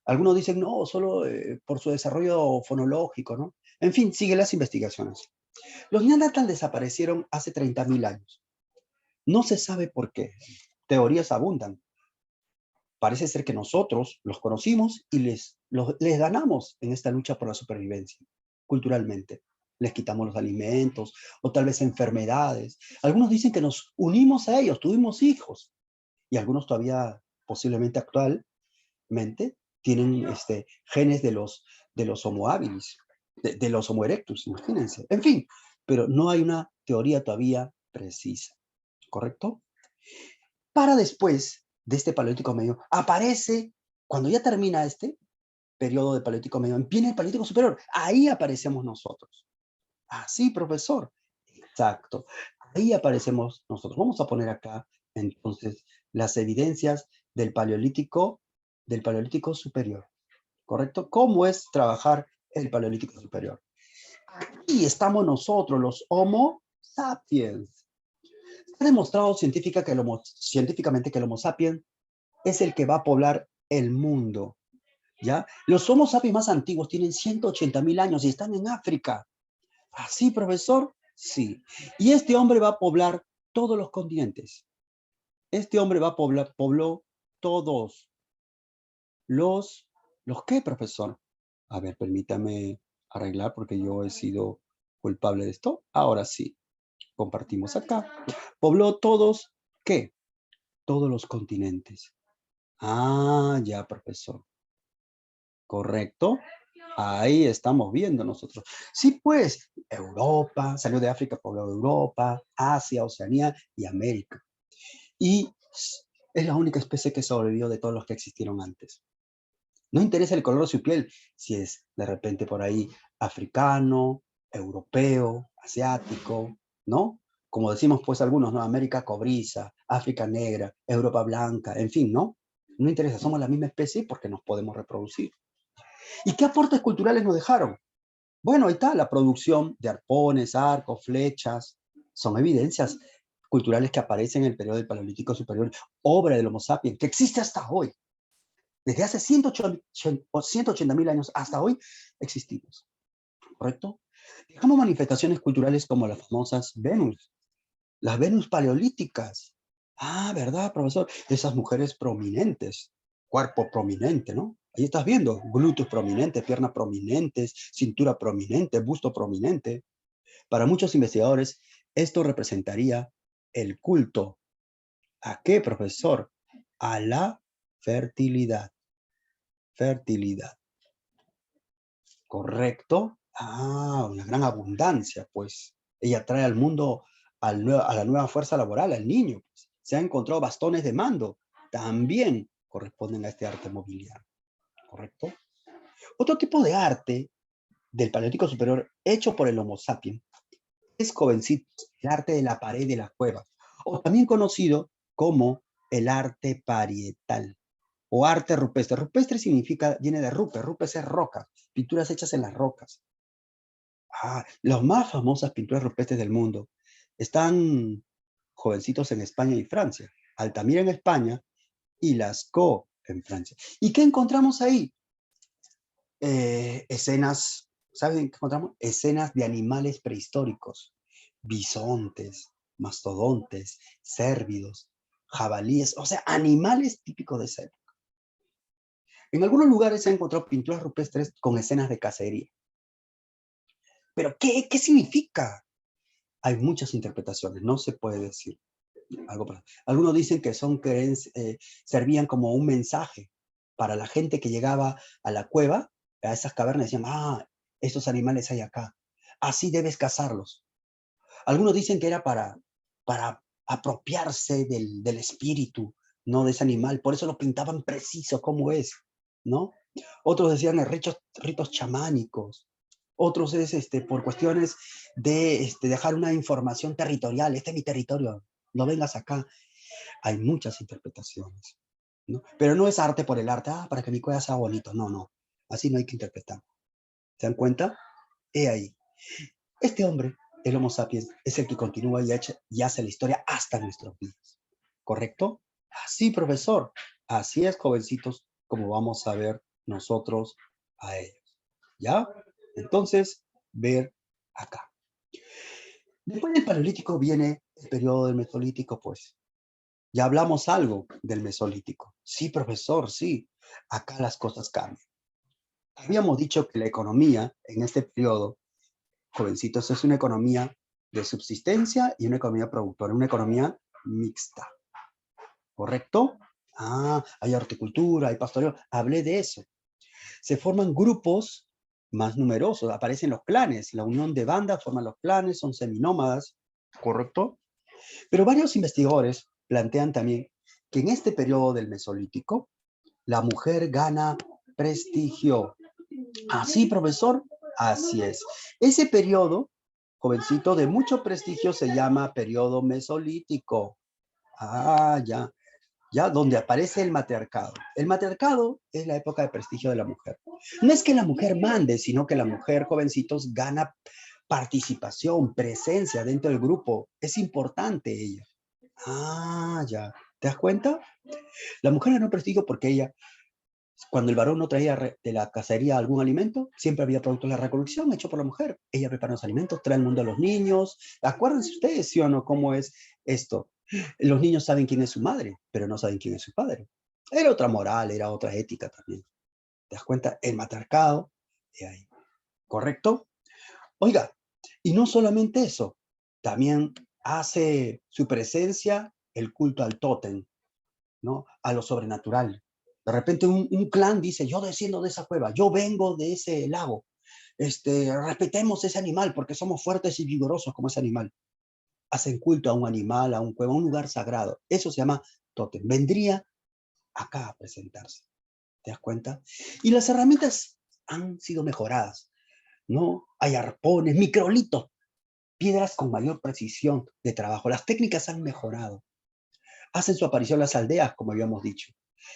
Algunos dicen, no, solo por su desarrollo fonológico, ¿no? En fin, sigue las investigaciones. Los Neandertal desaparecieron hace 30.000 años. No se sabe por qué. Teorías abundan. Parece ser que nosotros los conocimos y les ganamos en esta lucha por la supervivencia, culturalmente. Les quitamos los alimentos o tal vez enfermedades. Algunos dicen que nos unimos a ellos, tuvimos hijos. Y algunos todavía posiblemente actualmente, tienen genes de los Homo habilis, de los Homo erectus, imagínense. En fin, pero no hay una teoría todavía precisa, ¿correcto? Para después de este Paleolítico Medio, aparece, cuando ya termina este periodo de Paleolítico Medio, viene el Paleolítico Superior. Ahí aparecemos nosotros. Ah, sí, profesor. Exacto. Ahí aparecemos nosotros. Vamos a poner acá, entonces, las evidencias del Paleolítico Superior. ¿Correcto? ¿Cómo es trabajar el Paleolítico Superior? Aquí estamos nosotros, los Homo sapiens. Se ha demostrado científicamente que el Homo sapiens es el que va a poblar el mundo, ¿ya? Los Homo sapiens más antiguos tienen 180.000 años y están en África. ¿Así, profesor? Sí. Y este hombre va a poblar todos los continentes. Este hombre va a pobló todos ¿los qué, profesor? A ver, permítame arreglar porque yo he sido culpable de esto. Ahora sí, compartimos acá. Pobló todos, ¿qué? Todos los continentes. Ah, ya, profesor. ¿Correcto? Ahí estamos viendo nosotros. Sí, pues, Europa, salió de África, pobló Europa, Asia, Oceanía y América. Y es la única especie que sobrevivió de todos los que existieron antes. No interesa el color de su piel, si es de repente por ahí africano, europeo, asiático, ¿no? Como decimos pues algunos, ¿no? América cobriza, África negra, Europa blanca, en fin, ¿no? No interesa, somos la misma especie porque nos podemos reproducir. ¿Y qué aportes culturales nos dejaron? Bueno, ahí está la producción de arpones, arcos, flechas. Son evidencias culturales que aparecen en el periodo del Paleolítico Superior, obra del Homo sapiens, que existe hasta hoy. Desde hace 180.000 años hasta hoy existimos, ¿correcto? Dejamos manifestaciones culturales como las famosas Venus, las Venus paleolíticas. Ah, ¿verdad, profesor? Esas mujeres prominentes, cuerpo prominente, ¿no? Ahí estás viendo, glúteos prominentes, piernas prominentes, cintura prominente, busto prominente. Para muchos investigadores, esto representaría el culto. ¿A qué, profesor? A la fertilidad. Fertilidad. ¿Correcto? Ah, una gran abundancia, pues. Ella trae al mundo a la nueva fuerza laboral, al niño. Pues. Se han encontrado bastones de mando. También corresponden a este arte mobiliario. ¿Correcto? Otro tipo de arte del Paleolítico Superior hecho por el Homo sapiens es, jovencitos, el arte de la pared de la cueva, o también conocido como el arte parietal o arte rupestre. Rupestre significa, viene de rupe, rupes es roca, pinturas hechas en las rocas. Ah, las más famosas pinturas rupestres del mundo están, jovencitos, en España y Francia. Altamira en España y Lascaux en Francia. ¿Y qué encontramos ahí? Escenas, ¿saben qué encontramos? Escenas de animales prehistóricos, bisontes, mastodontes, cérvidos, jabalíes, o sea, animales típicos de esa época. En algunos lugares se han encontrado pinturas rupestres con escenas de cacería. ¿Pero qué significa? Hay muchas interpretaciones, no se puede decir algo. Algunos dicen que servían como un mensaje para la gente que llegaba a la cueva, a esas cavernas, decían, estos animales hay acá, así debes cazarlos. Algunos dicen que era para apropiarse del espíritu, ¿no? De ese animal, por eso lo pintaban preciso como es, ¿no? Otros decían ritos chamánicos. Otros es por cuestiones de dejar una información territorial. Este es mi territorio, no vengas acá. Hay muchas interpretaciones, ¿no? Pero no es arte por el arte, para que mi cueva sea bonito. No, no. Así no hay que interpretar. ¿Se dan cuenta? He ahí. Este hombre, el Homo sapiens, es el que continúa y hace la historia hasta nuestros días. ¿Correcto? Así, profesor. Así es, jovencitos, como vamos a ver nosotros a ellos. ¿Ya? Entonces, ver acá. Después del Paleolítico viene el periodo del Mesolítico, pues. Ya hablamos algo del Mesolítico. Sí, profesor, sí. Acá las cosas cambian. Habíamos dicho que la economía en este periodo, jovencitos, es una economía de subsistencia y una economía productora, una economía mixta. ¿Correcto? Ah, hay horticultura, hay pastoreo. Hablé de eso. Se forman grupos más numerosos, aparecen los clanes. La unión de bandas forman los clanes, son seminómadas, ¿correcto? Pero varios investigadores plantean también que en este periodo del Mesolítico, la mujer gana prestigio. ¿Así, profesor? Así es. Ese periodo, jovencito, de mucho prestigio se llama periodo mesolítico. Ah, ya. Ya, donde aparece el matriarcado. El matriarcado es la época de prestigio de la mujer. No es que la mujer mande, sino que la mujer, jovencitos, gana participación, presencia dentro del grupo. Es importante ella. Ah, ya. ¿Te das cuenta? La mujer ganó prestigio porque ella, cuando el varón no traía de la cacería algún alimento, siempre había productos de la recolección hecho por la mujer. Ella prepara los alimentos, trae al mundo a los niños. Acuérdense ustedes, ¿sí o no? ¿Cómo es esto? Los niños saben quién es su madre, pero no saben quién es su padre. Era otra moral, era otra ética también. ¿Te das cuenta? El matriarcado, ahí. ¿Correcto? Oiga, y no solamente eso, también hace su presencia el culto al tótem, ¿no? A lo sobrenatural. De repente un clan dice, yo desciendo de esa cueva, yo vengo de ese lago, respetemos ese animal porque somos fuertes y vigorosos como ese animal. Hacen culto a un animal, a un cueva, a un lugar sagrado. Eso se llama tótem. Vendría acá a presentarse. ¿Te das cuenta? Y las herramientas han sido mejoradas, ¿no? Hay arpones, microlitos, piedras con mayor precisión de trabajo. Las técnicas han mejorado. Hacen su aparición las aldeas, como habíamos dicho.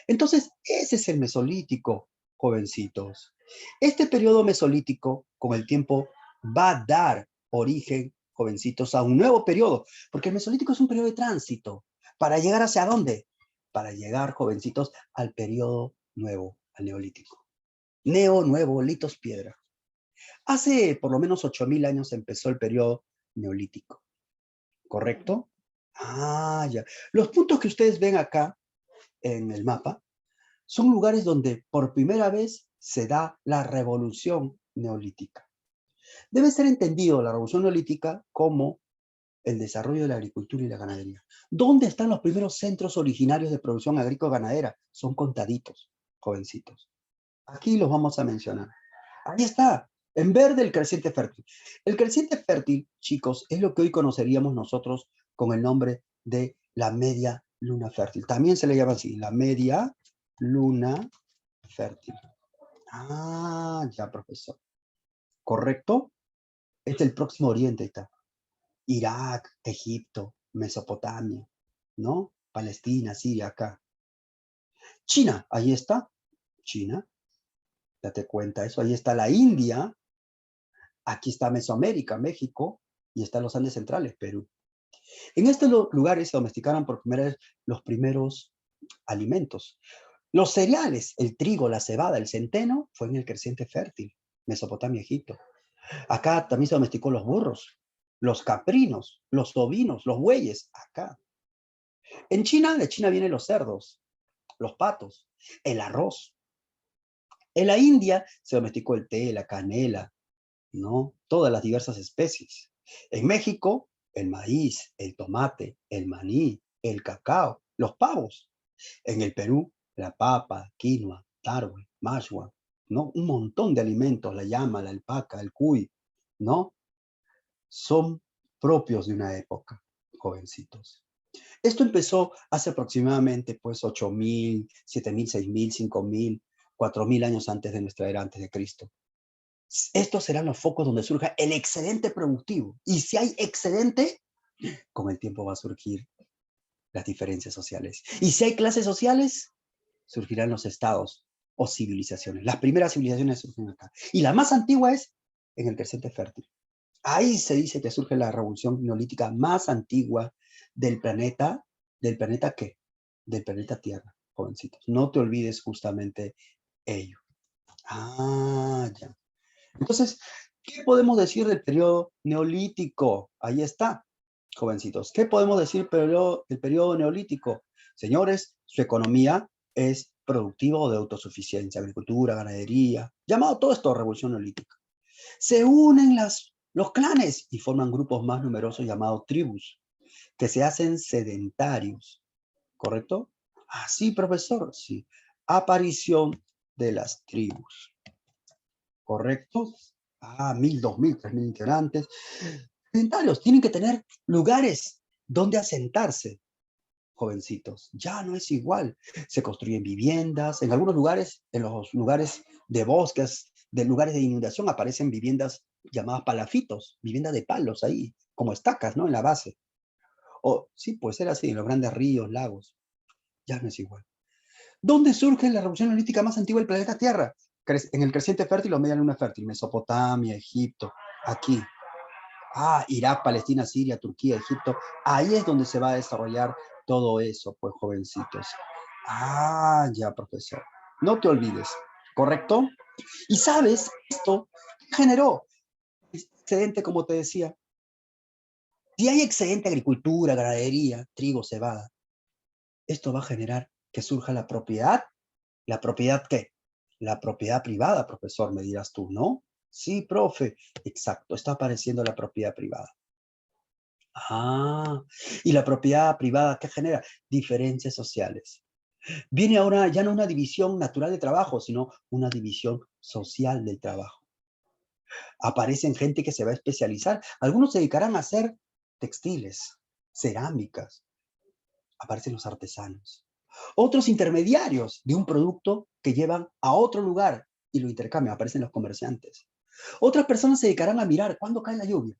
Entonces, ese es el mesolítico, jovencitos. Este periodo mesolítico, con el tiempo, va a dar origen, jovencitos, a un nuevo periodo, porque el mesolítico es un periodo de tránsito. ¿Para llegar hacia dónde? Para llegar, jovencitos, al periodo nuevo, al neolítico. Neo, nuevo, litos, piedra. Hace por lo menos 8.000 años empezó el periodo neolítico, ¿correcto? Ah, ya. Los puntos que ustedes ven acá en el mapa son lugares donde por primera vez se da la revolución neolítica. Debe ser entendido la revolución neolítica como el desarrollo de la agricultura y la ganadería. ¿Dónde están los primeros centros originarios de producción agrícola ganadera? Son contaditos, jovencitos. Aquí los vamos a mencionar. Ahí está, en verde el creciente fértil. El creciente fértil, chicos, es lo que hoy conoceríamos nosotros con el nombre de la media luna fértil. También se le llama así, la media luna fértil. Ah, ya, profesor. ¿Correcto? Este es el Próximo Oriente, está. Irak, Egipto, Mesopotamia, ¿no? Palestina, Siria, acá. China, ahí está. China, date cuenta eso. Ahí está la India. Aquí está Mesoamérica, México. Y están los Andes centrales, Perú. En estos lugares se domesticaron por primera vez los primeros alimentos. Los cereales, el trigo, la cebada, el centeno, fue en el creciente fértil, Mesopotamia, Egipto. Acá también se domesticó los burros, los caprinos, los ovinos, los bueyes, acá. En China, de China vienen los cerdos, los patos, el arroz. En la India se domesticó el té, la canela, ¿no? Todas las diversas especies. En México, el maíz, el tomate, el maní, el cacao, los pavos. En el Perú, la papa, quinoa, tarwe, mashua, ¿no? Un montón de alimentos, la llama, la alpaca, el cuy, ¿no? Son propios de una época, jovencitos. Esto empezó hace aproximadamente, pues, 8.000, 7.000, 6.000, 5.000, 4.000 años antes de nuestra era, antes de Cristo. Estos serán los focos donde surja el excedente productivo. Y si hay excedente, con el tiempo va a surgir las diferencias sociales. Y si hay clases sociales, surgirán los estados o civilizaciones. Las primeras civilizaciones surgen acá. Y la más antigua es en el creciente fértil. Ahí se dice que surge la revolución neolítica más antigua del planeta. ¿Del planeta qué? Del planeta Tierra, jovencitos. No te olvides justamente ello. Ah, ya. Entonces, ¿qué podemos decir del periodo neolítico? Ahí está, jovencitos. ¿Qué podemos decir del periodo neolítico? Señores, su economía es productiva o de autosuficiencia, agricultura, ganadería, llamado todo esto revolución neolítica. Se unen los clanes y forman grupos más numerosos llamados tribus, que se hacen sedentarios, ¿correcto? Ah, sí, profesor, sí. Aparición de las tribus, ¿correcto? Ah, 1000, 2000, 3000 integrantes. Sedentarios, tienen que tener lugares donde asentarse, jovencitos. Ya no es igual. Se construyen viviendas. En algunos lugares, en los lugares de bosques, de lugares de inundación, aparecen viviendas llamadas palafitos, viviendas de palos ahí, como estacas, ¿no? En la base. O sí, puede ser así, en los grandes ríos, lagos. Ya no es igual. ¿Dónde surge la revolución neolítica más antigua del planeta Tierra? En el creciente fértil o media luna fértil. Mesopotamia, Egipto, aquí. Ah, Irak, Palestina, Siria, Turquía, Egipto. Ahí es donde se va a desarrollar todo eso, pues, jovencitos. Ah, ya, profesor. No te olvides, ¿correcto? Y sabes, esto generó excedente, como te decía. Si hay excedente agricultura, ganadería, trigo, cebada, esto va a generar que surja la propiedad. ¿La propiedad qué? La propiedad privada, profesor, me dirás tú, ¿no? Sí, profe. Exacto, está apareciendo la propiedad privada. Ah, y la propiedad privada, ¿qué genera? Diferencias sociales. Viene ahora ya no una división natural de trabajo, sino una división social del trabajo. Aparecen gente que se va a especializar. Algunos se dedicarán a hacer textiles, cerámicas. Aparecen los artesanos. Otros intermediarios de un producto que llevan a otro lugar y lo intercambian. Aparecen los comerciantes. Otras personas se dedicarán a mirar cuándo cae la lluvia,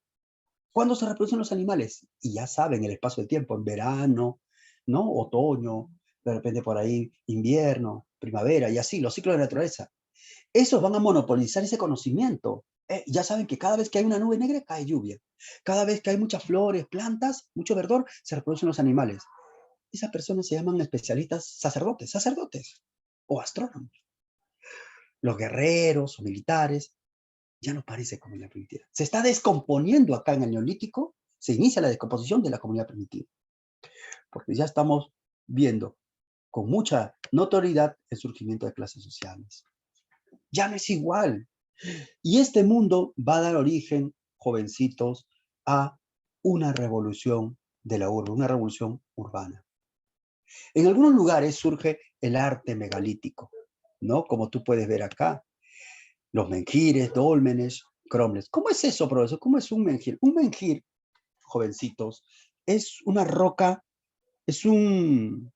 cuándo se reproducen los animales. Y ya saben el espacio de tiempo, en verano, ¿no? Otoño, de repente por ahí invierno, primavera y así, los ciclos de la naturaleza. Esos van a monopolizar ese conocimiento. Ya saben que cada vez que hay una nube negra, cae lluvia. Cada vez que hay muchas flores, plantas, mucho verdor, se reproducen los animales. Esas personas se llaman especialistas sacerdotes o astrónomos. Los guerreros o militares ya no parece comunidad primitiva. Se está descomponiendo acá en el Neolítico, se inicia la descomposición de la comunidad primitiva, porque ya estamos viendo con mucha notoriedad el surgimiento de clases sociales. Ya no es igual. Y este mundo va a dar origen, jovencitos, a una revolución de la urbe, una revolución urbana. En algunos lugares surge el arte megalítico, ¿no? Como tú puedes ver acá, los menhires, dólmenes, cromles. ¿Cómo es eso, profesor? ¿Cómo es un menhir? Un menhir, jovencitos, es una roca, es un,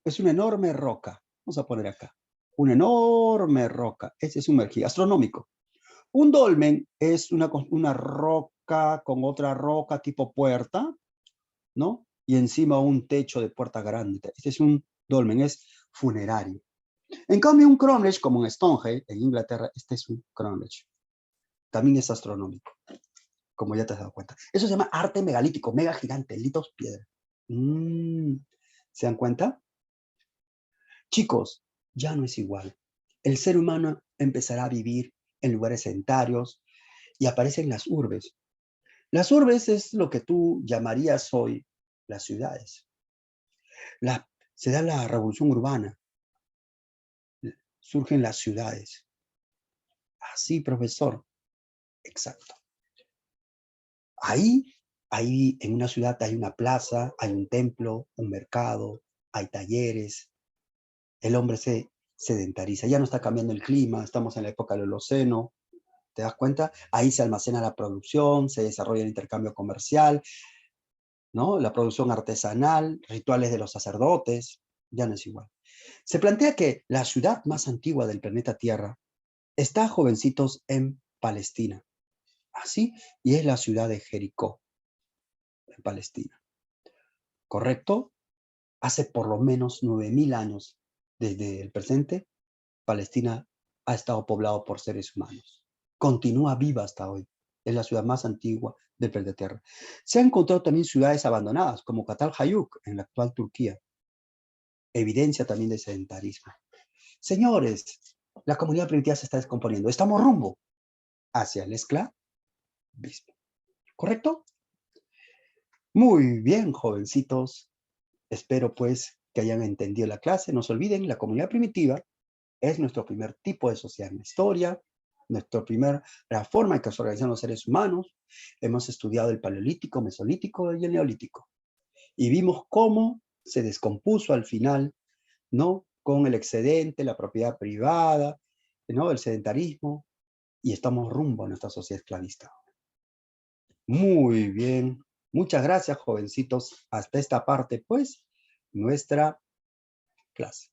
es una enorme roca. Vamos a poner acá. Una enorme roca. Ese es un menhir astronómico. Un dolmen es una roca con otra roca tipo puerta, ¿no? Y encima un techo de puerta grande. Este es un dolmen, es funerario. En cambio, un Cromlech, como en Stonehenge, en Inglaterra, este es un Cromlech. También es astronómico, como ya te has dado cuenta. Eso se llama arte megalítico, mega gigante, litos piedra. ¿Se dan cuenta? Chicos, ya no es igual. El ser humano empezará a vivir en lugares sedentarios y aparecen las urbes. Las urbes es lo que tú llamarías hoy las ciudades. Se da la revolución urbana, surgen las ciudades. Así, profesor. Exacto. Ahí en una ciudad hay una plaza, hay un templo, un mercado, hay talleres. El hombre se sedentariza. Ya no está cambiando el clima, estamos en la época del Holoceno. ¿Te das cuenta? Ahí se almacena la producción, se desarrolla el intercambio comercial, ¿no? La producción artesanal, rituales de los sacerdotes. Ya no es igual. Se plantea que la ciudad más antigua del planeta Tierra está, jovencitos, en Palestina. Así, y es la ciudad de Jericó, en Palestina. ¿Correcto? Hace por lo menos 9000 años desde el presente, Palestina ha estado poblado por seres humanos. Continúa viva hasta hoy. Es la ciudad más antigua del planeta Tierra. Se han encontrado también ciudades abandonadas, como Catalhayuk, en la actual Turquía. Evidencia también de sedentarismo. Señores, la comunidad primitiva se está descomponiendo. Estamos rumbo hacia el esclavismo. ¿Correcto? Muy bien, jovencitos. Espero pues que hayan entendido la clase. No se olviden, la comunidad primitiva es nuestro primer tipo de sociedad en la historia, nuestra primera forma en que se organizan los seres humanos. Hemos estudiado el paleolítico, mesolítico y el neolítico. Y vimos cómo se descompuso al final ¿no? Con el excedente, la propiedad privada, ¿no? El sedentarismo, y estamos rumbo a nuestra sociedad esclavista. Muy bien. Muchas gracias, jovencitos. Hasta esta parte, pues, nuestra clase.